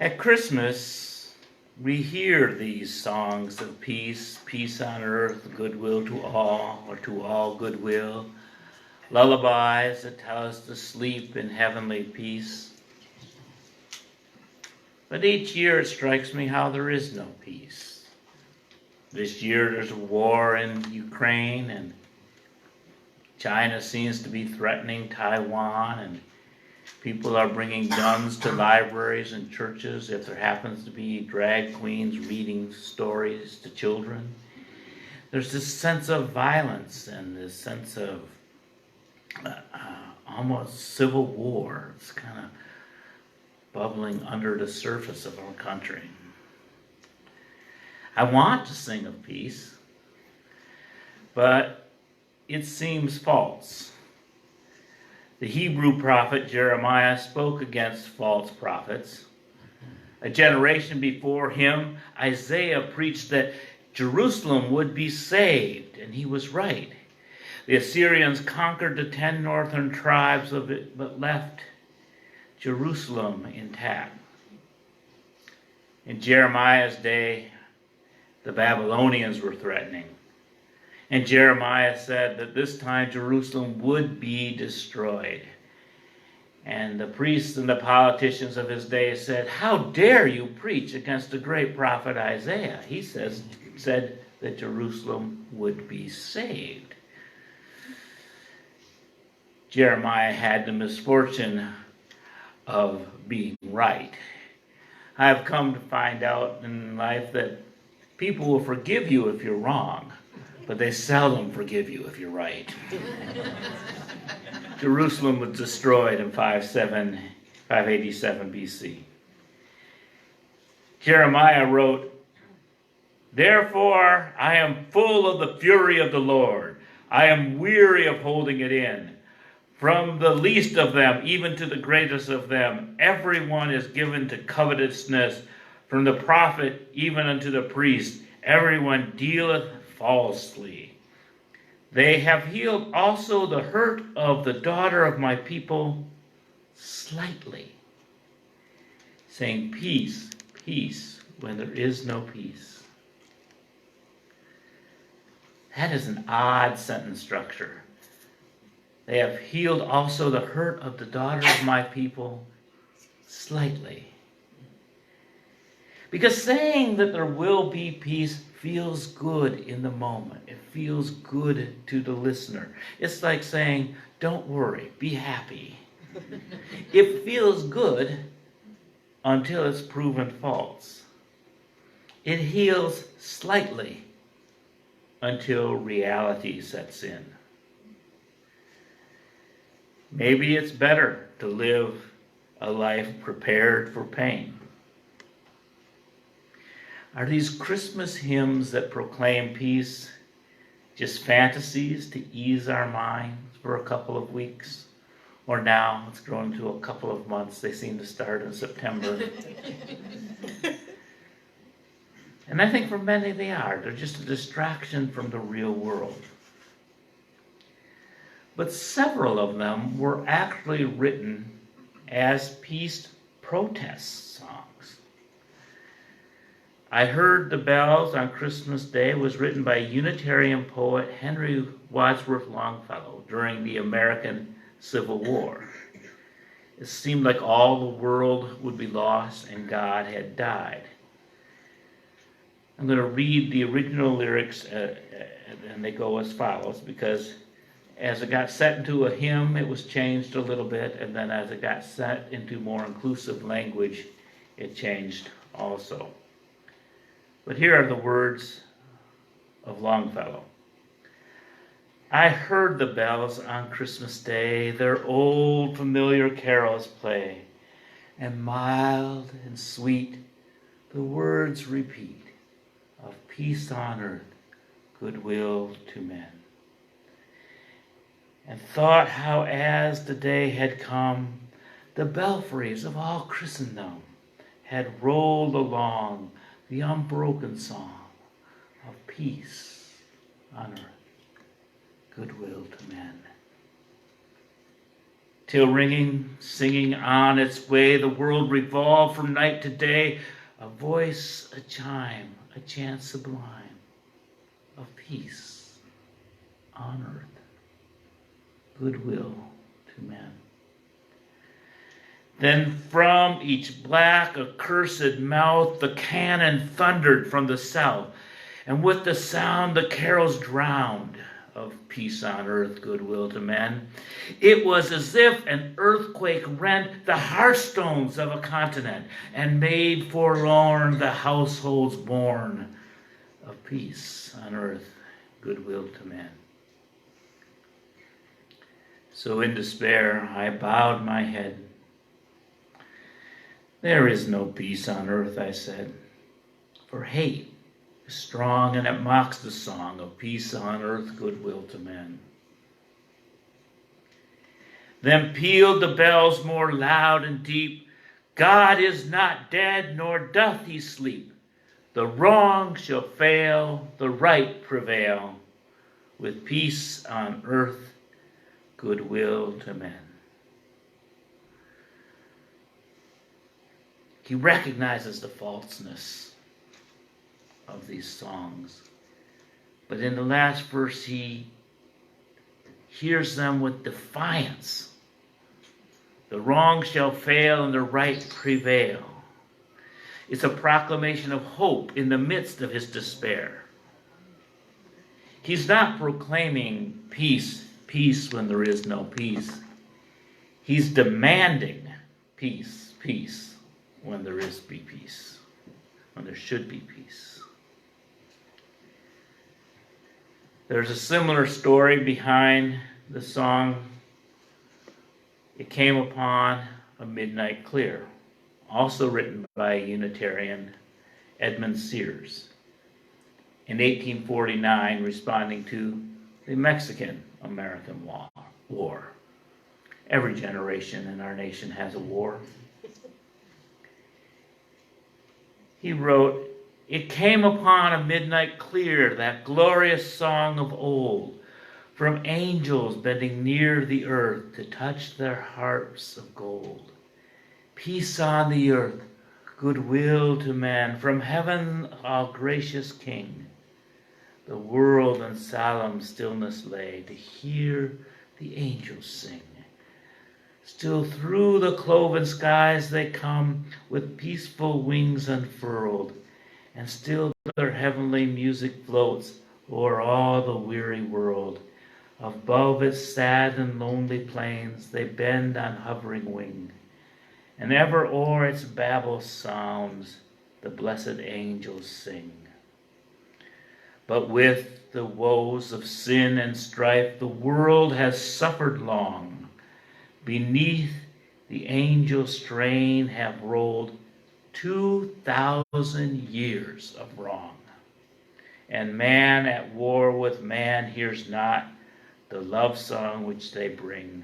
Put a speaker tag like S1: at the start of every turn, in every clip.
S1: At Christmas, we hear these songs of peace, peace on earth, goodwill to all, or to all goodwill, lullabies that tell us to sleep in heavenly peace. But each year it strikes me how there is no peace. This year there's a war in Ukraine, and China seems to be threatening Taiwan, and people are bringing guns to libraries and churches if there happens to be drag queens reading stories to children. There's this sense of violence and this sense of almost civil war. It's kind of bubbling under the surface of our country. I want to sing of peace, but it seems false. The Hebrew prophet Jeremiah spoke against false prophets. A generation before him, Isaiah preached that Jerusalem would be saved, and he was right. The Assyrians conquered the 10 northern tribes of it, but left Jerusalem intact. In Jeremiah's day, the Babylonians were threatening. And Jeremiah said that this time Jerusalem would be destroyed. And the priests and the politicians of his day said, "How dare you preach against the great prophet Isaiah?" He said that Jerusalem would be saved. Jeremiah had the misfortune of being right. I've come to find out in life that people will forgive you if you're wrong, but they seldom forgive you if you're right. Jerusalem was destroyed in 587 BC. Jeremiah wrote, "Therefore I am full of the fury of the Lord. I am weary of holding it in. From the least of them, even to the greatest of them, everyone is given to covetousness. From the prophet even unto the priest, everyone dealeth falsely. They have healed also the hurt of the daughter of my people slightly, saying, peace, peace, when there is no peace." That is an odd sentence structure. They have healed also the hurt of the daughter of my people slightly. Because saying that there will be peace feels good in the moment. It feels good to the listener. It's like saying, don't worry, be happy. It feels good until it's proven false. It heals slightly until reality sets in. Maybe it's better to live a life prepared for pain. Are these Christmas hymns that proclaim peace just fantasies to ease our minds for a couple of weeks? Or now it's grown to a couple of months. They seem to start in September. And I think for many they are. They're just a distraction from the real world. But several of them were actually written as peace protest songs. I Heard the Bells on Christmas Day was written by Unitarian poet Henry Wadsworth Longfellow during the American Civil War. It seemed like all the world would be lost and God had died. I'm going to read the original lyrics, and they go as follows, because as it got set into a hymn, it was changed a little bit, and then as it got set into more inclusive language, it changed also. But here are the words of Longfellow. I heard the bells on Christmas Day, their old familiar carols play, and mild and sweet the words repeat of peace on earth, goodwill to men. And thought how as the day had come, the belfries of all Christendom had rolled along the unbroken song of peace on earth, goodwill to men. till ringing, singing on its way, the world revolved from night to day, a voice, a chime, a chant sublime of peace on earth, goodwill to men. Then from each black, accursed mouth, the cannon thundered from the south, and with the sound the carols drowned of peace on earth, goodwill to men. It was as if an earthquake rent the hearthstones of a continent and made forlorn the households born of peace on earth, goodwill to men. So in despair I bowed my head. There is no peace on earth, I said, for hate is strong and it mocks the song of peace on earth, goodwill to men. Then pealed the bells more loud and deep. God is not dead, nor doth he sleep. The wrong shall fail, the right prevail, with peace on earth, goodwill to men. He recognizes the falseness of these songs. But in the last verse, he hears them with defiance. The wrong shall fail and the right prevail. It's a proclamation of hope in the midst of his despair. He's not proclaiming peace, peace when there is no peace. He's demanding peace, peace when there is peace, when there should be peace. There's a similar story behind the song, It Came Upon a Midnight Clear, also written by Unitarian Edmund Sears in 1849, responding to the Mexican-American War. Every generation in our nation has a war. He wrote, "It came upon a midnight clear, that glorious song of old, from angels bending near the earth to touch their harps of gold. Peace on the earth, goodwill to men, from heaven, all gracious King. The world in solemn stillness lay to hear the angels sing. Still through the cloven skies they come with peaceful wings unfurled, and still their heavenly music floats o'er all the weary world. Above its sad and lonely plains they bend on hovering wing, and ever o'er its babel sounds the blessed angels sing. But with the woes of sin and strife the world has suffered long. Beneath the angel strain have rolled 2,000 years of wrong. And man at war with man hears not the love song which they bring.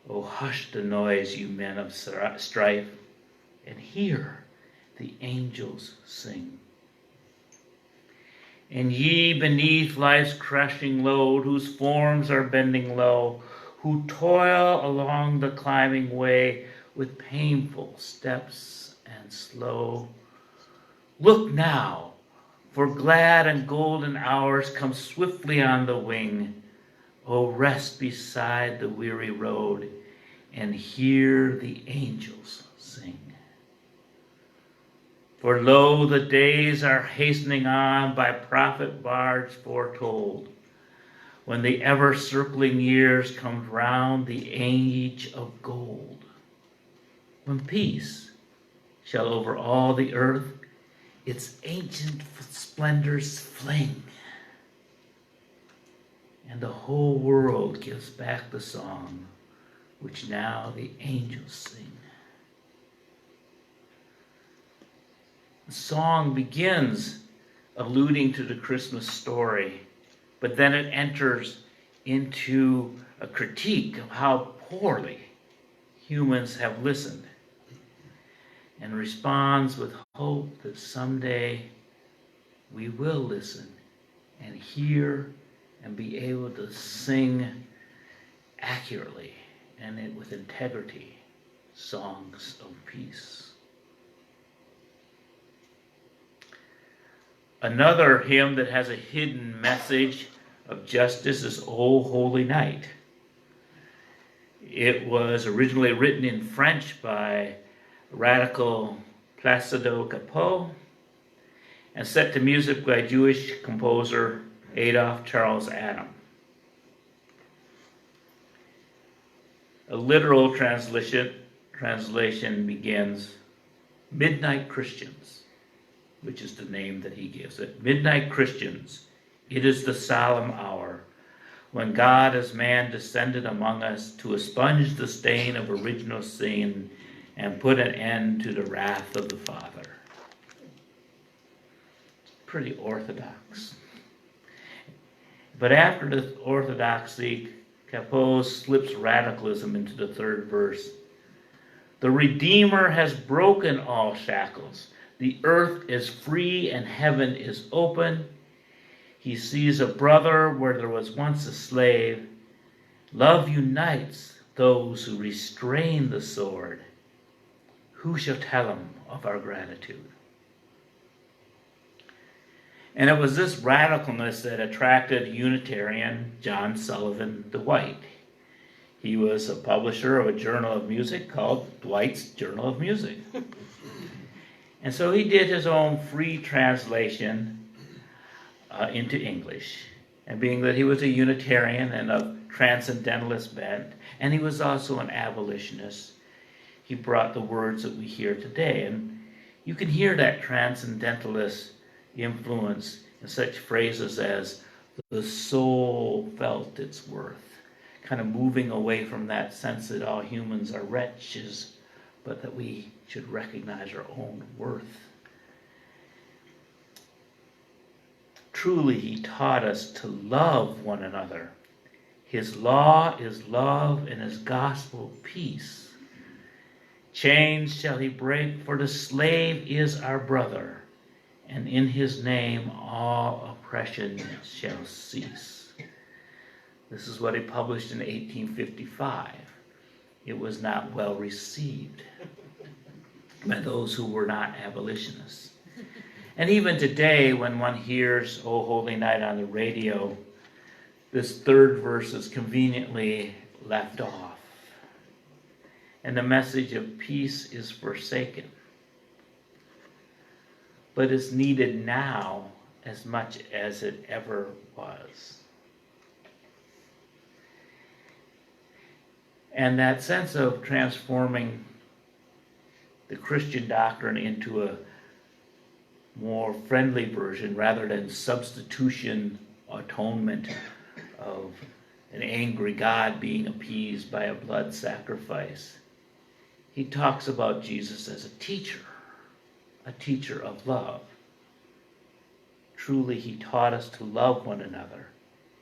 S1: Oh, hush the noise, you men of strife, and hear the angels sing. And ye beneath life's crushing load, whose forms are bending low, who toil along the climbing way with painful steps and slow. Look now, for glad and golden hours come swiftly on the wing. Oh, rest beside the weary road and hear the angels sing. For lo, the days are hastening on by prophet bards foretold, when the ever-circling years come round the age of gold, when peace shall over all the earth its ancient splendors fling, and the whole world gives back the song which now the angels sing. The song begins alluding to the Christmas story, but then it enters into a critique of how poorly humans have listened, and responds with hope that someday we will listen and hear and be able to sing accurately and with integrity, songs of peace. Another hymn that has a hidden message of justice is O Holy Night. It was originally written in French by radical Placido Cappeau and set to music by Jewish composer Adolph Charles Adam. A literal translation begins, Midnight Christians, which is the name that he gives it. Midnight Christians, it is the solemn hour when God as man descended among us to expunge the stain of original sin and put an end to the wrath of the Father. Pretty orthodox. But after the orthodoxy, Cappeau slips radicalism into the third verse. The Redeemer has broken all shackles. The earth is free and heaven is open. He sees a brother where there was once a slave. Love unites those who restrain the sword. Who shall tell him of our gratitude? And it was this radicalness that attracted Unitarian John Sullivan Dwight. He was a publisher of a journal of music called Dwight's Journal of Music. And so he did his own free translation into English. And being that he was a Unitarian and of transcendentalist bent, and he was also an abolitionist, he brought the words that we hear today. And you can hear that transcendentalist influence in such phrases as the soul felt its worth, kind of moving away from that sense that all humans are wretches, but that we should recognize our own worth. Truly, he taught us to love one another. His law is love and his gospel peace. Chains shall he break, for the slave is our brother, and in his name all oppression shall cease. This is what he published in 1855. It was not well received by those who were not abolitionists. And even today, when one hears O Holy Night on the radio, this third verse is conveniently left off. And the message of peace is forsaken. But is needed now as much as it ever was. And that sense of transforming the Christian doctrine into a more friendly version rather than substitution atonement of an angry God being appeased by a blood sacrifice. He talks about Jesus as a teacher of love. Truly, he taught us to love one another.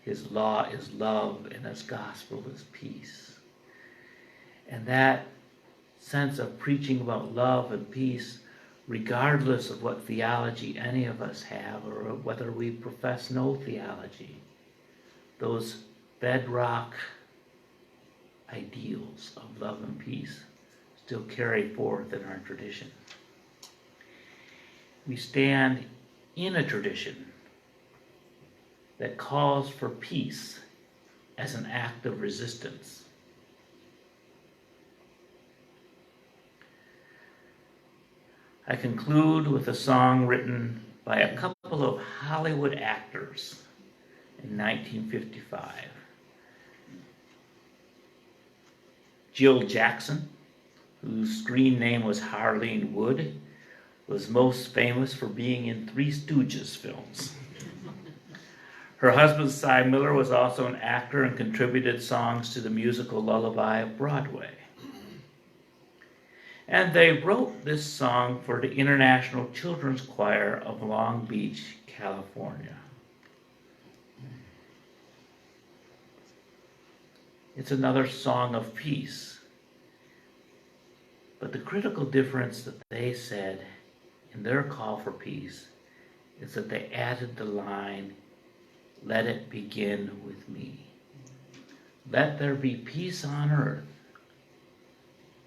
S1: His law is love and his gospel is peace. And that sense of preaching about love and peace, regardless of what theology any of us have or whether we profess no theology, those bedrock ideals of love and peace still carry forth in our tradition. We stand in a tradition that calls for peace as an act of resistance. I conclude with a song written by a couple of Hollywood actors in 1955. Jill Jackson, whose screen name was Harleen Wood, was most famous for being in Three Stooges films. Her husband, Cy Miller, was also an actor and contributed songs to the musical Lullaby of Broadway. And they wrote this song for the International Children's Choir of Long Beach, California. It's another song of peace. But the critical difference that they said in their call for peace is that they added the line, "Let it begin with me." Let there be peace on earth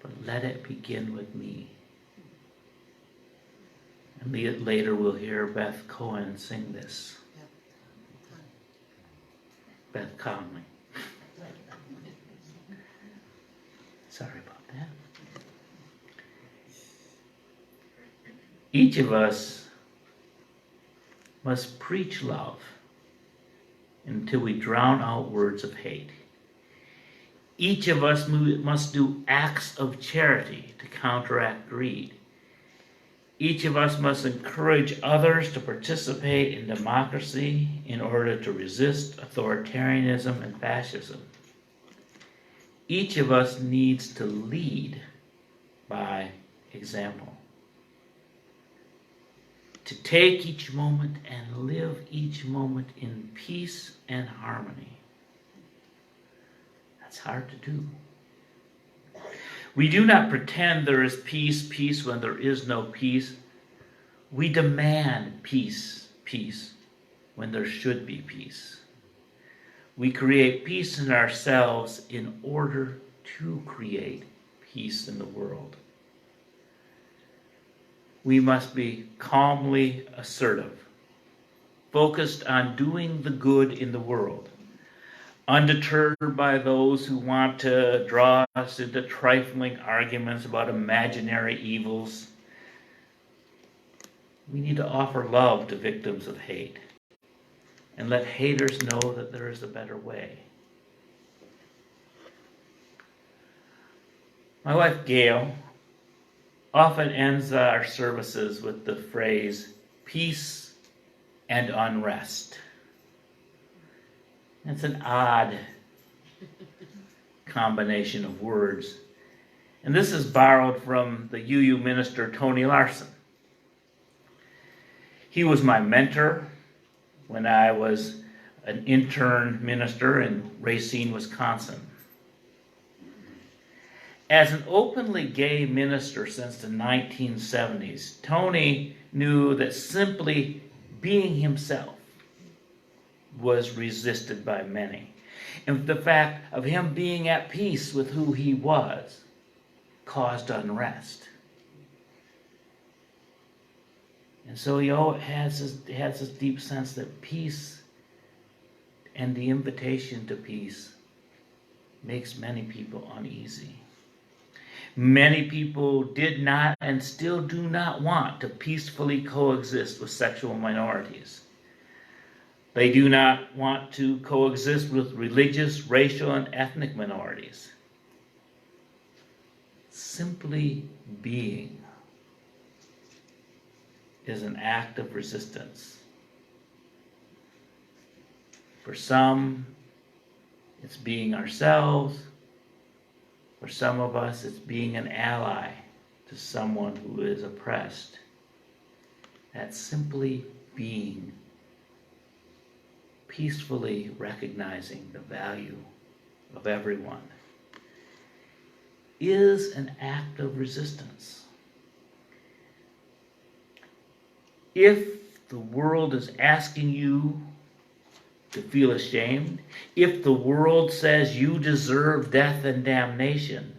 S1: but let it begin with me. And later we'll hear Beth Cohen sing this. Beth Conley. Sorry about that. Each of us must preach love until we drown out words of hate. Each of us must do acts of charity to counteract greed. Each of us must encourage others to participate in democracy in order to resist authoritarianism and fascism. Each of us needs to lead by example. To take each moment and live each moment in peace and harmony. That's hard to do. We do not pretend there is peace when there is no peace. We demand peace when there should be peace. We create peace in ourselves in order to create peace in the world. We must be calmly assertive, focused on doing the good in the world, undeterred by those who want to draw us into trifling arguments about imaginary evils. We need to offer love to victims of hate and let haters know that there is a better way. My wife, Gail, often ends our services with the phrase, peace and unrest. It's an odd combination of words. And this is borrowed from the UU minister, Tony Larson. He was my mentor when I was an intern minister in Racine, Wisconsin. As an openly gay minister since the 1970s, Tony knew that simply being himself was resisted by many. And the fact of him being at peace with who he was caused unrest. And so he has this deep sense that peace and the invitation to peace makes many people uneasy. Many people did not and still do not want to peacefully coexist with sexual minorities. They do not want to coexist with religious, racial, and ethnic minorities. Simply being is an act of resistance. For some, it's being ourselves. For some of us, it's being an ally to someone who is oppressed. That's simply being, peacefully recognizing the value of everyone, is an act of resistance. If the world is asking you to feel ashamed, if the world says you deserve death and damnation,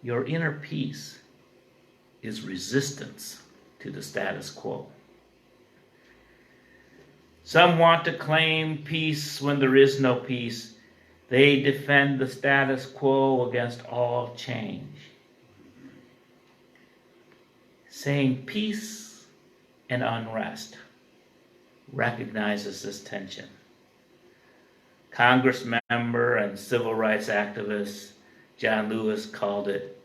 S1: your inner peace is resistance to the status quo. Some want to claim peace when there is no peace. They defend the status quo against all change. Saying peace and unrest recognizes this tension. Congress member and civil rights activist John Lewis called it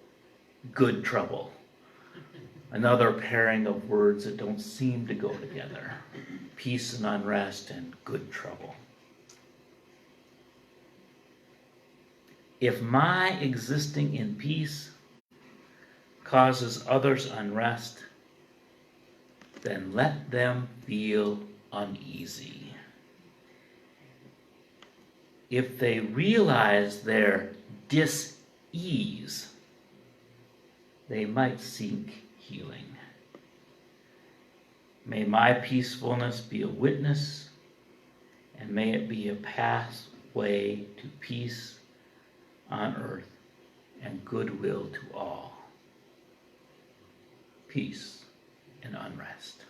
S1: good trouble. Another pairing of words that don't seem to go together. Peace and unrest and good trouble. If my existing in peace causes others unrest, then let them feel uneasy. If they realize their dis-ease, they might seek healing. May my peacefulness be a witness, and may it be a pathway to peace on earth and goodwill to all. Peace and unrest.